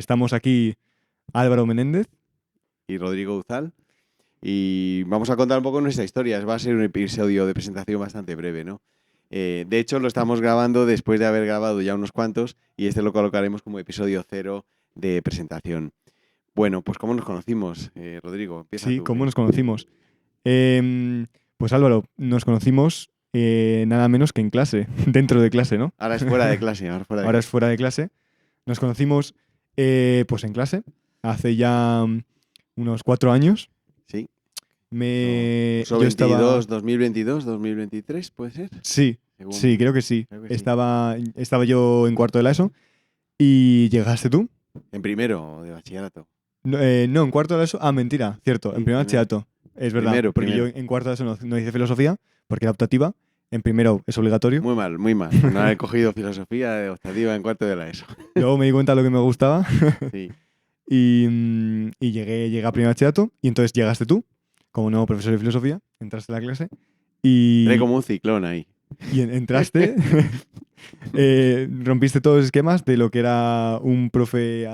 Estamos aquí Álvaro Menéndez. Y Rodrigo Uzal. Y vamos a contar un poco nuestra historia. Va a ser un episodio de presentación bastante breve, ¿no? De hecho, lo estamos grabando después de haber grabado ya unos cuantos y este lo colocaremos como episodio 0 de presentación. Bueno, pues ¿cómo nos conocimos? Rodrigo, empieza Sí, tú. ¿cómo nos conocimos? Pues Álvaro, nos conocimos nada menos que en clase, dentro de clase, ¿no? Ahora es fuera de clase, ahora fuera de Ahora es clase. fuera de clase. Nos conocimos pues en clase, hace ya unos 4 años. Sí. Yo 22, 2022, 2023, ¿puede ser? Sí, Según... creo que sí. Creo que sí. Estaba yo en cuarto de la ESO y llegaste tú. En primero de bachillerato. No, en cuarto de la ESO. Ah, mentira, cierto. Sí, En primer primero. bachillerato. Es verdad, porque Primero. yo en cuarto de ESO no hice filosofía, porque era optativa. En primero es obligatorio. Muy mal, muy mal. No haber cogido filosofía de optativa en cuarto de la ESO. Luego me di cuenta de lo que me gustaba Sí. y llegué a primer bachillerato y entonces llegaste tú, como nuevo profesor de filosofía, entraste a la clase Entré y, como un ciclón ahí. entraste, rompiste todos los esquemas de lo que era un profe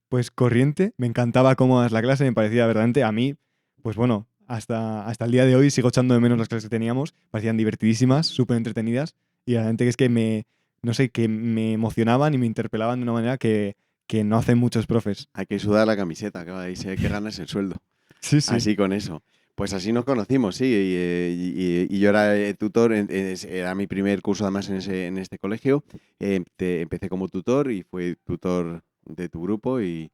pues corriente. Me encantaba cómo das la clase, me parecía verdaderamente a mí, pues bueno, hasta el día de hoy sigo echando de menos las clases que teníamos, parecían divertidísimas, súper entretenidas y realmente que es que no sé, que me emocionaban y me interpelaban de una manera que no hacen muchos profes. Hay que sudar la camiseta, que ahí se ve que ganas el sueldo. Sí, sí. Así con eso. Pues así nos conocimos, sí. Y yo era tutor, era mi primer curso además en este colegio. Empecé como tutor y fui tutor de tu grupo y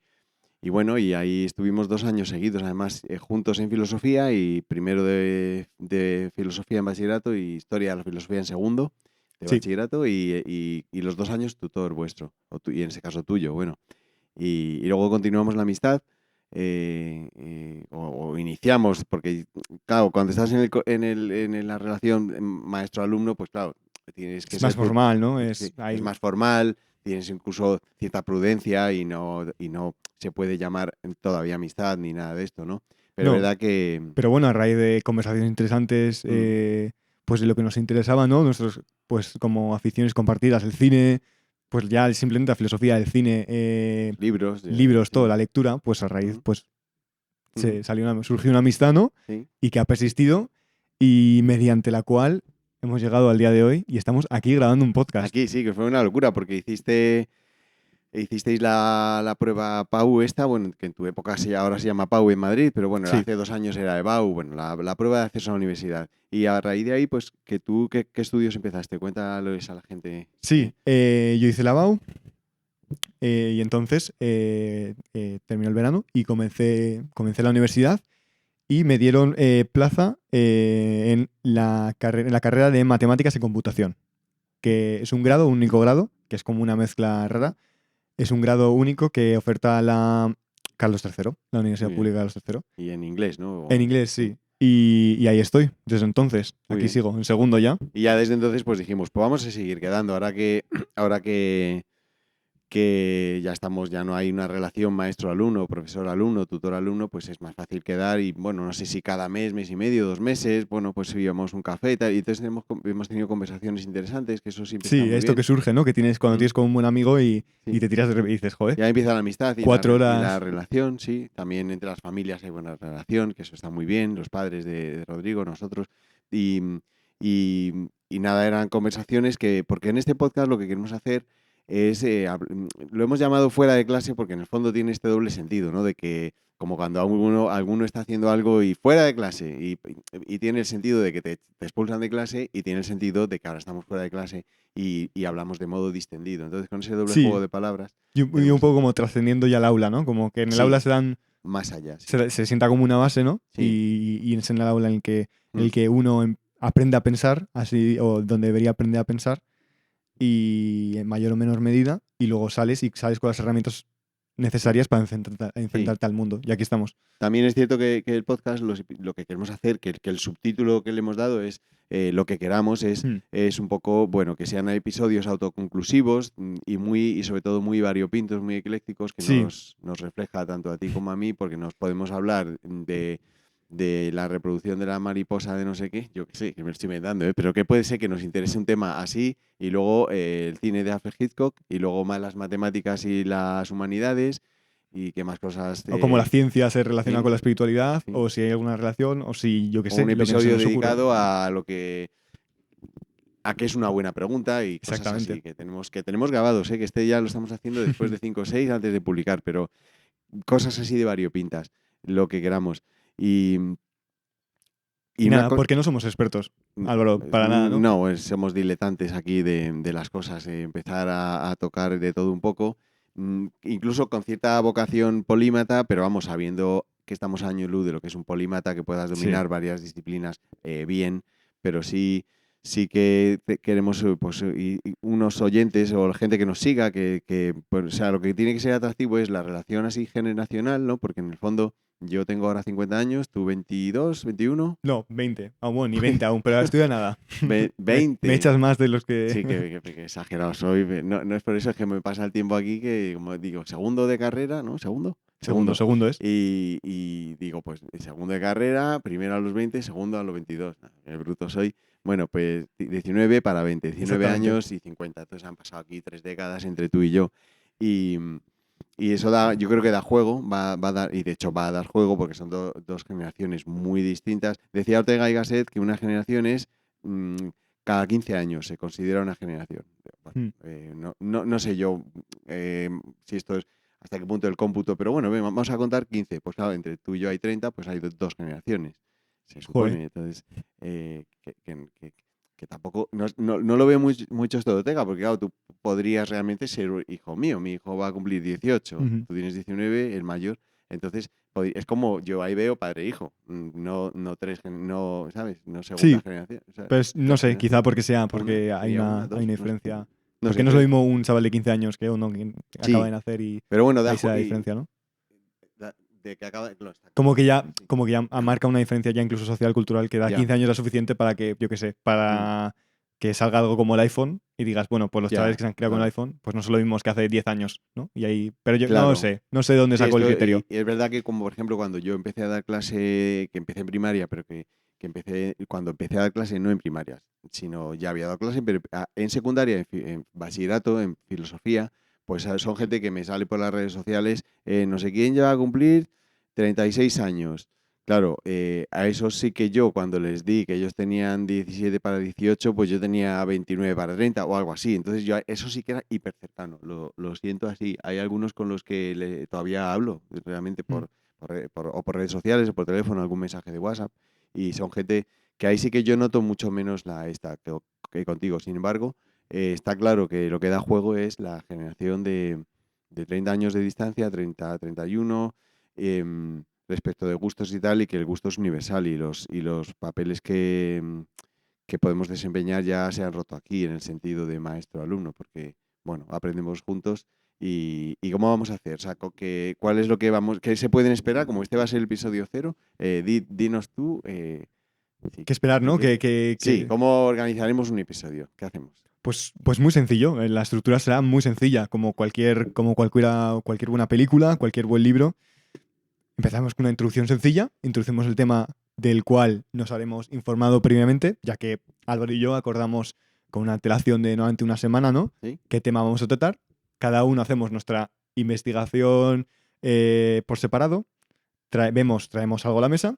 bueno, y ahí estuvimos 2 años seguidos, además juntos en filosofía y primero de filosofía en bachillerato y historia de la filosofía en segundo de Sí. bachillerato y los 2 años tutor vuestro, y en ese caso tuyo, bueno. Y luego continuamos la amistad o iniciamos, porque claro, cuando estás en la relación maestro-alumno, pues claro, tienes que Es más ser formal, ¿no? sí, es Hay, más formal, tienes incluso cierta prudencia y no se puede llamar todavía amistad ni nada de esto, ¿no? Pero es no, verdad que... pero bueno, a raíz de conversaciones interesantes, mm, pues de lo que nos interesaba, ¿no? Nuestros, pues como aficiones compartidas, el cine, pues ya simplemente la filosofía del cine, libros, libros, todo, sí. la lectura, pues a raíz, Mm, pues mm, surgió una amistad, ¿no? sí. Y que ha persistido y mediante la cual hemos llegado al día de hoy y estamos aquí grabando un podcast. Aquí sí, que fue una locura porque hicisteis la prueba PAU esta, bueno, que en tu época ahora se llama PAU en Madrid, pero bueno, Sí. hace 2 años era EBAU, bueno, la prueba de acceso a la universidad. Y a raíz de ahí, pues, que tú, ¿qué estudios empezaste? Cuéntales a la gente. Sí, yo hice la BAU y entonces terminó el verano y comencé la universidad y me dieron plaza en la carrera de Matemáticas y Computación, que es un único grado, que es como una mezcla rara. Es un grado único que oferta la Carlos III, la Universidad Muy bien. Pública Carlos III. Y en inglés, ¿no? En inglés, sí. Y ahí estoy, desde entonces. Muy Aquí bien. sigo, en segundo ya. Y ya desde entonces, pues dijimos, pues vamos a seguir quedando. Ahora que ya no hay una relación maestro-alumno, profesor-alumno, tutor-alumno, pues es más fácil quedar y bueno, no sé si cada mes y medio, 2 meses, bueno, pues íbamos un café y tal, y entonces hemos tenido conversaciones interesantes, que eso siempre está Sí, muy esto que bien. surge, ¿no? Que tienes cuando Mm, tienes con un buen amigo y sí. te tiras y dices, joder, Ya empieza la amistad y 4 horas. la relación, sí. También entre las familias hay buena relación, que eso está muy bien, los padres de Rodrigo, nosotros. Y, y nada, eran conversaciones porque en este podcast lo que queremos hacer es, lo hemos llamado fuera de clase porque en el fondo tiene este doble sentido, ¿no? De que como cuando alguno está haciendo algo y fuera de clase y tiene el sentido de que te expulsan de clase y tiene el sentido de que ahora estamos fuera de clase y hablamos de modo distendido. Entonces con ese doble juego Sí, de palabras y un queremos poco como trascendiendo ya el aula, ¿no? Como que en el aula sí, se dan, más allá, sí. se sienta como una base, ¿no? Sí. Y es en el aula en Mm. el que uno aprende a pensar, así, o donde debería aprender a pensar, y en mayor o menor medida, y luego sales con las herramientas necesarias para Sí. enfrentarte al mundo. Y aquí estamos. También es cierto que el podcast, lo que queremos hacer, que el subtítulo que le hemos dado es lo que queramos, Hmm. es un poco, bueno, que sean episodios autoconclusivos y sobre todo muy variopintos, muy eclécticos, que Sí, nos refleja tanto a ti como a mí, porque nos podemos hablar de la reproducción de la mariposa de no sé qué, yo qué sé, que me lo estoy inventando, pero que puede ser que nos interese un tema así, y luego el cine de Alfred Hitchcock, y luego más las matemáticas y las humanidades, y qué más cosas O cómo la ciencia se relaciona sí, con la espiritualidad, sí. o si hay alguna relación, o si, yo qué O sé, un lo que se episodio nos ocurra. dedicado a qué es una buena pregunta y cosas Exactamente. así que tenemos grabados, que este ya lo estamos haciendo después de 5 o 6 antes de publicar, pero cosas así de variopintas, lo que queramos. Y, Y y una nada, cosa... porque no somos expertos, Álvaro, para nada, ¿no? No, somos diletantes aquí de las cosas, empezar a tocar de todo un poco, incluso con cierta vocación polímata, pero vamos, sabiendo que estamos a año luz de lo que es un polímata, que puedas Sí. dominar varias disciplinas bien, pero sí que queremos pues, y unos oyentes o la gente que nos siga, pues, o sea, lo que tiene que ser atractivo es la relación así generacional, ¿no? Porque en el fondo yo tengo ahora 50 años, tú 22, 21. No, 20. Ah, bueno, ni 20 aún, pero estudia nada. Me 20. echas más de los que... Sí, que exagerado soy. No, no es por eso, es que me pasa el tiempo aquí que, como digo, segundo de carrera, ¿no? ¿Segundo? Segundo es. Y digo, pues segundo de carrera, primero a los 20, segundo a los 22. Qué bruto soy. Bueno, pues 19 para 20, 19 Exactamente. años y 50. Entonces han pasado aquí 3 décadas entre tú y yo. Y, y eso da, yo creo que da juego, va a dar, y de hecho va a dar juego porque son dos generaciones muy distintas. Decía Ortega y Gasset que una generación es cada 15 años, se considera una generación. Bueno, Mm. no sé yo si esto es hasta qué punto el cómputo, pero bueno, vamos a contar 15. Pues claro, entre tú y yo hay 30, pues hay dos generaciones, se Joder. supone. Entonces, que tampoco, no lo veo mucho esto de Ortega, porque claro, tú podrías realmente ser hijo mío. Mi hijo va a cumplir 18, Ujú. tú tienes 19, el mayor. Entonces, es como yo ahí veo padre-hijo, no tres, no, ¿sabes? No segunda Sí, generación. O sea, pues no dos sé, quizá generaciones. porque hay Sería una, hay dos, una no sé. diferencia. No Porque sé, no es lo entonces, mismo un chaval de 15 años que uno que acaba de sí, nacer y pero bueno, ahí se da diferencia, ¿no? de que acaba, no, está Como claro. que ya, Sí, como que ya marca una diferencia ya incluso social, cultural, que da ya, 15 años es suficiente para que, yo qué sé, mm, para que salga algo como el iPhone y digas, bueno, pues los chavales ya, que se han criado con el claro. iPhone, pues no son lo mismos que hace 10 años, ¿no? Y ahí, pero yo Claro. no sé de dónde Sí, sacó el esto, criterio. y es verdad que como por ejemplo cuando yo empecé a dar clase, que empecé en primaria, pero cuando empecé a dar clase no en primaria, sino ya había dado clase, pero en secundaria, en bachillerato, en filosofía, pues son gente que me sale por las redes sociales, no sé quién ya va a cumplir 36 años. Claro, a esos sí que yo cuando les di que ellos tenían 17 para 18, pues yo tenía 29 para 30 o algo así. Entonces yo eso sí que era hiper cercano, lo siento así. Hay algunos con los que todavía hablo realmente Mm. o por redes sociales o por teléfono, algún mensaje de WhatsApp. Y son gente que ahí sí que yo noto mucho menos que contigo. Sin embargo, está claro que lo que da juego es la generación de 30 años de distancia, 30, 31. Respecto de gustos y tal, y que el gusto es universal y los papeles que podemos desempeñar ya se han roto aquí en el sentido de maestro-alumno, porque, bueno, aprendemos juntos y ¿cómo vamos a hacer? O sea, ¿cuál es lo que qué se pueden esperar? Como este va a ser el episodio cero, dinos tú, ¿Qué esperar, si no? quieres. Sí, ¿cómo organizaremos un episodio? ¿Qué hacemos? Pues muy sencillo. La estructura será muy sencilla, como cualquier buena película, cualquier buen libro. Empezamos con una introducción sencilla, introducimos el tema del cual nos haremos informado previamente, ya que Álvaro y yo acordamos con una antelación de normalmente una semana, ¿no? ¿Sí? ¿Qué tema vamos a tratar? Cada uno hacemos nuestra investigación por separado, traemos algo a la mesa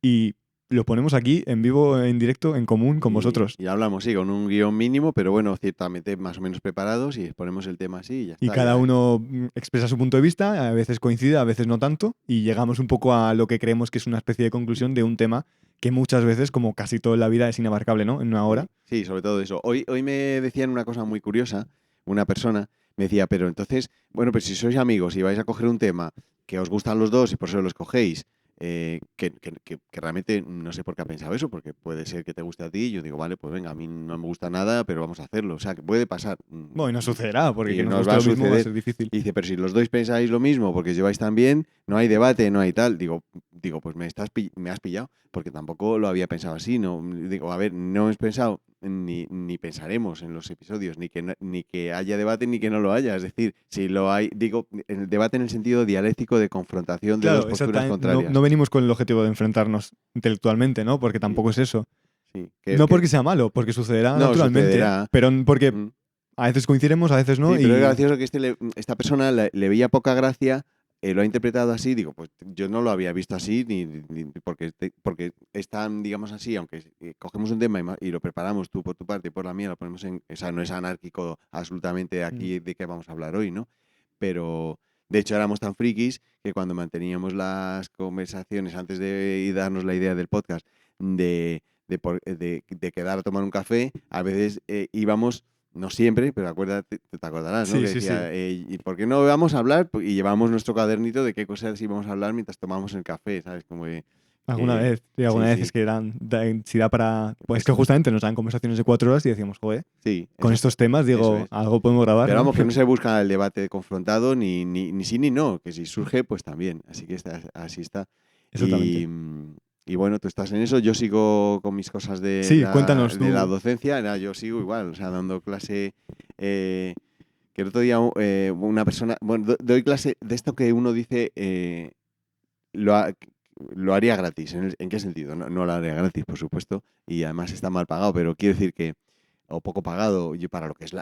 y lo ponemos aquí en vivo, en directo, en común con vosotros. Y hablamos, sí, con un guión mínimo, pero bueno, ciertamente más o menos preparados y exponemos el tema así y ya Y está. cada Ya. uno expresa su punto de vista, a veces coincide, a veces no tanto, y llegamos un poco a lo que creemos que es una especie de conclusión de un tema que muchas veces, como casi todo en la vida, es inabarcable, ¿no? En una hora. Sí, sí, sobre todo eso. Hoy me decían una cosa muy curiosa, una persona me decía, pero entonces, bueno, pues si sois amigos y vais a coger un tema que os gustan los dos y por eso lo escogéis, que realmente no sé por qué ha pensado eso, porque puede ser que te guste a ti y yo digo, vale, pues venga, a mí no me gusta nada, pero vamos a hacerlo. O sea, que puede pasar. Bueno, y no sucederá, porque que Y nos nos guste va a lo mismo va a suceder. ser difícil. Y dice, pero si los dos pensáis lo mismo, porque os lleváis tan bien, no hay debate, no hay tal. Digo, pues me has pillado, porque tampoco lo había pensado así. No, digo, a ver, no hemos pensado ni pensaremos en los episodios, ni que haya debate ni que no lo haya. Es decir, si lo hay, digo, el debate en el sentido dialéctico de confrontación de dos Claro, posturas exactamente. No, contrarias. no venimos con el objetivo de enfrentarnos intelectualmente, ¿no? Porque Sí, tampoco es eso. sí. No porque sea malo, porque sucederá No, naturalmente, sucederá. pero porque Mm. a veces coincidiremos, a veces no, Sí, pero es y gracioso que esta persona le veía poca gracia lo ha interpretado así, digo, pues yo no lo había visto así, porque es tan, digamos así, aunque cogemos un tema y lo preparamos tú por tu parte y por la mía, lo ponemos o sea, no es anárquico absolutamente Mm. aquí de qué vamos a hablar hoy, ¿no? Pero, de hecho, éramos tan frikis que cuando manteníamos las conversaciones antes de darnos la idea del podcast, de quedar a tomar un café, a veces íbamos, no siempre, pero acuérdate, te acordarás, ¿no? Sí, Que sí, sí. decía, ¿y por qué no vamos a hablar? Y llevábamos nuestro cadernito de qué cosas íbamos a hablar mientras tomábamos el café, ¿sabes? Como Alguna que vez, sí, sí, alguna vez es sí, que si da para... Pues es que eso, justamente nos dan conversaciones de 4 horas y decíamos, joder, sí, con estos temas, eso digo, es. algo podemos grabar, Pero ¿no? vamos, que no se busca el debate confrontado, ni sí ni no, que si surge, pues también. Así que así está. Exactamente. Y bueno, tú estás en eso, yo sigo con mis cosas de Sí, cuéntanos de la tú. docencia, nada, yo sigo igual, o sea, dando clase, que el otro día una persona, bueno, doy clase de esto que uno dice, lo, ha- lo haría gratis. ¿En qué sentido? No, no lo haría gratis, por supuesto, y además está mal pagado, pero quiero decir que o poco pagado, yo para lo que es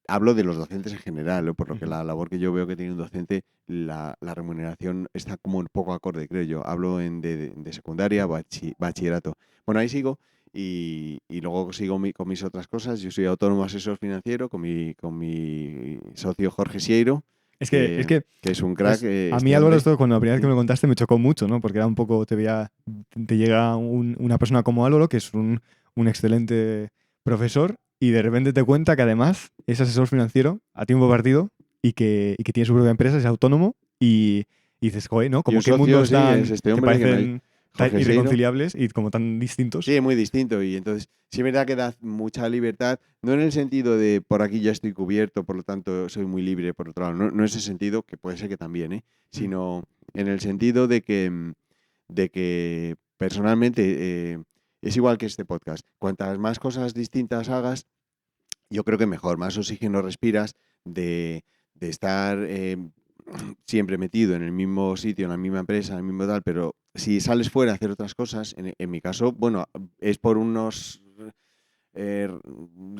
hablo de los docentes en general, ¿no? Por lo que Ujú. la labor que yo veo que tiene un docente, la remuneración está como un poco acorde, creo yo. Hablo de secundaria, bachillerato. Bueno, ahí sigo y luego sigo con mis otras cosas. Yo soy autónomo asesor financiero con mi socio Jorge Sieiro, Es que, es que, que, que es un crack, pues a mí este Álvaro, hombre. esto cuando la primera vez que Sí. me lo contaste me chocó mucho, ¿no? Porque era un poco, te llega una persona como Álvaro, que es un excelente profesor, y de repente te cuenta que además es asesor financiero a tiempo partido y que tiene su propia empresa, es autónomo, y dices, joder, ¿no? Y un Como qué socio, mundos sí, es tan, este que hombre parecen tan Jorge Sieiro. irreconciliables y como tan distintos. Sí, es muy distinto y entonces sí es verdad que da mucha libertad, no en el sentido de por aquí ya estoy cubierto, por lo tanto soy muy libre, por otro lado, no, no ese sentido, que puede ser que también, Mm. sino en el sentido de que personalmente es igual que este podcast. Cuantas más cosas distintas hagas, yo creo que mejor, más oxígeno respiras de estar siempre metido en el mismo sitio, en la misma empresa, en el mismo tal, pero si sales fuera a hacer otras cosas, en mi caso, bueno, es por unos eh,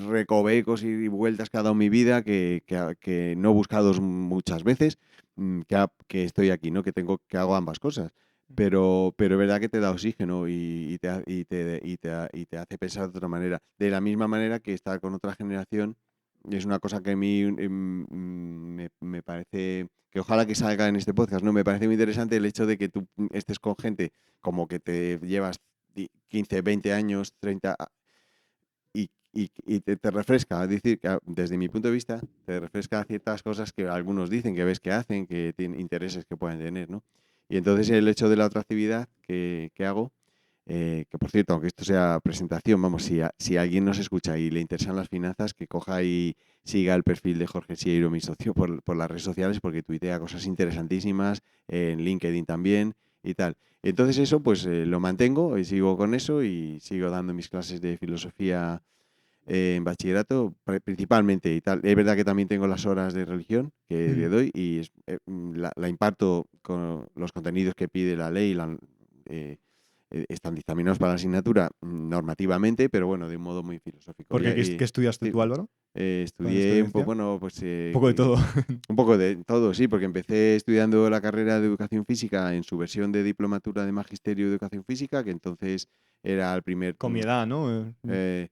recovecos y vueltas que ha dado mi vida que no he buscado muchas veces, que estoy aquí, ¿no? Que hago ambas cosas. Pero es verdad que te da oxígeno y te hace pensar de otra manera. De la misma manera que estar con otra generación es una cosa que a mí me parece que ojalá que salga en este podcast, ¿no? Me parece muy interesante el hecho de que tú estés con gente como que te llevas 15, 20 años, 30 y te refresca. Es decir, que desde mi punto de vista, te refresca ciertas cosas que algunos dicen, que ves que hacen, que tienen intereses que pueden tener, ¿no? Y entonces el hecho de la otra actividad que hago, que por cierto, aunque esto sea presentación, vamos, si alguien nos escucha y le interesan las finanzas, que coja y siga el perfil de Jorge Sieiro, mi socio, por las redes sociales, porque tuitea cosas interesantísimas, en LinkedIn también y tal. Entonces eso, pues lo mantengo y sigo con eso y sigo dando mis clases de filosofía en bachillerato principalmente y tal. Es verdad que también tengo las horas de religión que le Mm. doy y la imparto con los contenidos que pide la ley, eh, están dictaminados para la asignatura normativamente, pero bueno, de un modo muy filosófico. Porque ¿qué estudiaste Sí, tú, Álvaro? Con la estudié un poco, experiencia. bueno, pues Un poco de todo. un poco de todo, sí, porque empecé estudiando la carrera de educación física en su versión de diplomatura de magisterio de educación física, que entonces era el primer Con mi edad, ¿no? eh,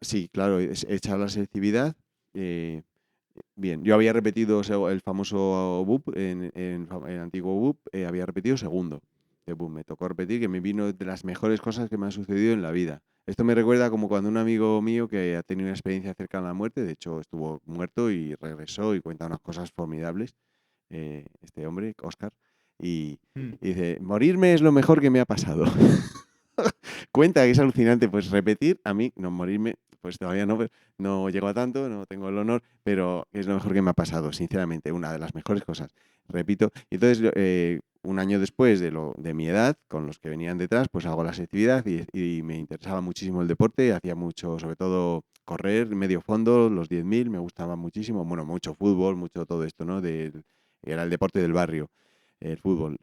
sí, claro, echar la selectividad. eh, Bien, yo había repetido el famoso BUP, el antiguo BUP, había repetido segundo de BUP. Me tocó repetir, que me vino de las mejores cosas que me han sucedido en la vida. Esto me recuerda como cuando un amigo mío que ha tenido una experiencia cercana a la muerte, de hecho estuvo muerto y regresó y cuenta unas cosas formidables, este hombre, Oscar, y, Mm. y dice, morirme es lo mejor que me ha pasado. Cuenta que es alucinante, pues repetir, a mí, no morirme, pues todavía no, pues, no llego a tanto, no tengo el honor, pero es lo mejor que me ha pasado, sinceramente, una de las mejores cosas, repito. Y entonces, un año después de mi edad, con los que venían detrás, pues hago la selectividad y me interesaba muchísimo el deporte, hacía mucho, sobre todo correr, medio fondo, los 10.000, me gustaba muchísimo, bueno, mucho fútbol, mucho todo esto, ¿no? Era el deporte del barrio, el fútbol.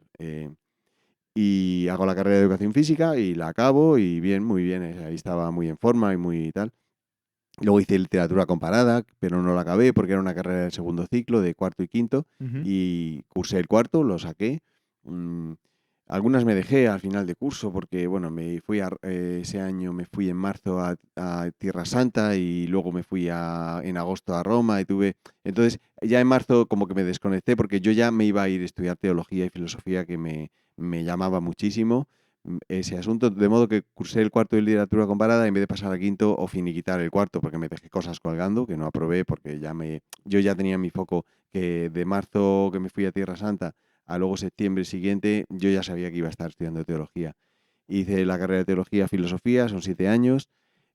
Y hago la carrera de educación física y la acabo y bien, muy bien, ahí estaba muy en forma y muy tal. Luego hice literatura comparada, pero no la acabé porque era una carrera de segundo ciclo, de cuarto y quinto, Ujú. y cursé el cuarto, lo saqué. Mm, Algunas me dejé al final de curso porque, bueno, ese año me fui en marzo a Tierra Santa y luego me fui en agosto a Roma y Entonces, ya en marzo como que me desconecté porque yo ya me iba a ir a estudiar teología y filosofía que me llamaba muchísimo ese asunto, de modo que cursé el cuarto de literatura comparada en vez de pasar al quinto o finiquitar el cuarto porque me dejé cosas colgando que no aprobé porque yo ya tenía mi foco que de marzo que me fui a Tierra Santa a luego septiembre siguiente yo ya sabía que iba a estar estudiando teología. Hice la carrera de teología, filosofía, son 7 años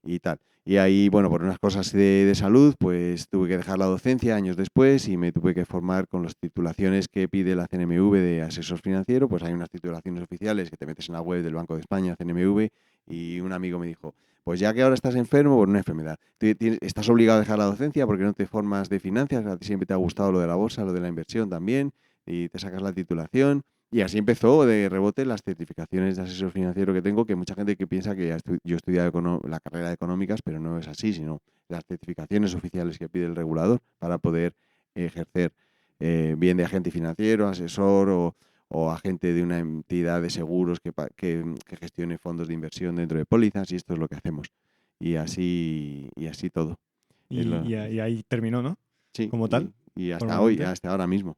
y tal. Y ahí, bueno, por unas cosas de salud, pues tuve que dejar la docencia años después y me tuve que formar con las titulaciones que pide la CNMV de asesor financiero. Pues hay unas titulaciones oficiales que te metes en la web del Banco de España, CNMV, y un amigo me dijo, pues ya que ahora estás enfermo por una enfermedad, estás obligado a dejar la docencia porque no te formas de finanzas, a ti siempre te ha gustado lo de la bolsa, lo de la inversión también, y te sacas la titulación. Y así empezó de rebote las certificaciones de asesor financiero que tengo, que mucha gente que piensa que yo he estudiado la carrera de económicas, pero no es así, sino las certificaciones oficiales que pide el regulador para poder ejercer bien de agente financiero, asesor o agente de una entidad de seguros que gestione fondos de inversión dentro de pólizas, y esto es lo que hacemos. Y así todo. Es Y, lo- y ahí terminó, ¿no? sí, Como tal, y hasta hoy, formalmente. hasta ahora mismo.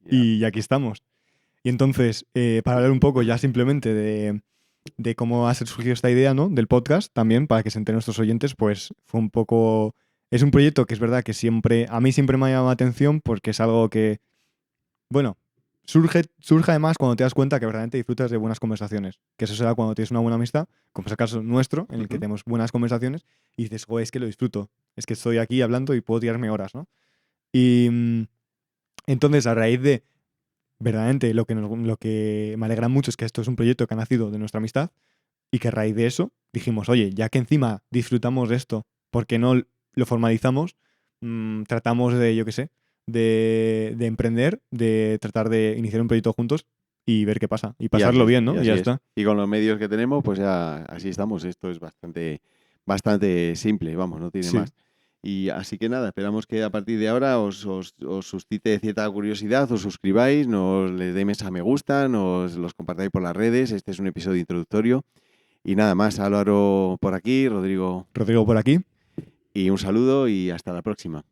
Ya. Y aquí estamos. Y entonces, para hablar un poco ya simplemente de cómo ha surgido esta idea, ¿no? Del podcast, también, para que se enteren nuestros oyentes, pues fue un poco... Es un proyecto que es verdad que a mí siempre me ha llamado la atención porque es algo que, bueno, surge además cuando te das cuenta que verdaderamente disfrutas de buenas conversaciones. Que eso será cuando tienes una buena amistad, como es el caso nuestro, en el que Ujú. tenemos buenas conversaciones y dices, joder, es que lo disfruto. Es que estoy aquí hablando y puedo tirarme horas, ¿no? Y entonces, a raíz de verdaderamente lo que me alegra mucho es que esto es un proyecto que ha nacido de nuestra amistad y que a raíz de eso dijimos, oye, ya que encima disfrutamos de esto, ¿por qué no lo formalizamos? Tratamos de, yo qué sé, de emprender, de tratar de iniciar un proyecto juntos y ver qué pasa. Y Y pasarlo así, bien, y ¿no? Y ya así es. está. Y con los medios que tenemos, pues ya así estamos. Esto es bastante simple, vamos, no tiene Sí. más. Y así que nada, esperamos que a partir de ahora os suscite cierta curiosidad, os suscribáis, nos le deis a me gusta, nos los compartáis por las redes. Este es un episodio introductorio. Y nada más, Álvaro por aquí, Rodrigo, Rodrigo por aquí. y un saludo y hasta la próxima.